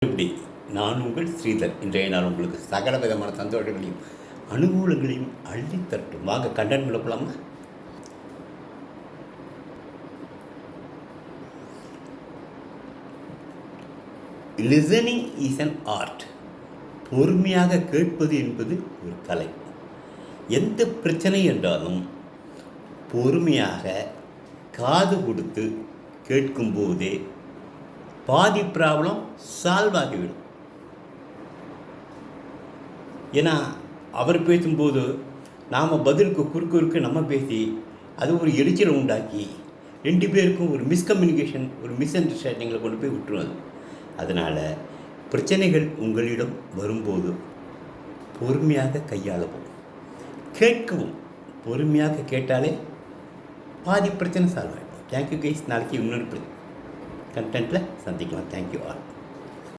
எப்படி நான் உங்கள் ஸ்ரீதர். இன்றைய நாள் உங்களுக்கு சகல விதமான சந்தோஷங்களையும் அனுகூலங்களையும் அள்ளித்தரட்டும். வாங்க கண்டென்ட் போலாமா? Listening is an art. பொறுமையாக கேட்பது என்பது ஒரு கலை. எந்த பிரச்சனை என்றாலும் பொறுமையாக காது கொடுத்து கேட்கும்போதே பாதி ப்ராப்ளம் சால்வ் ஆகிவிடும். ஏன்னா அவர் பேசும்போது நாம் பதிலுக்கு குறுக்கு நம்ம பேசி அது ஒரு எரிச்சலை உண்டாக்கி ரெண்டு பேருக்கும் ஒரு மிஸ்கம்யூனிகேஷன், ஒரு மிஸ் அண்டர்ஸ்டாண்டிங்கில் கொண்டு போய் விட்டுருவது. அதனால் பிரச்சனைகள் உங்களிடம் வரும்போது பொறுமையாக கையாளவும், கேட்கவும். பொறுமையாக கேட்டாலே பாதி பிரச்சனை சால்வ் ஆகிடும். Thank you guys. நாளைக்கு இன்னொரு கண்டென்ட்டில் சந்திக்கலாம். Thank you all.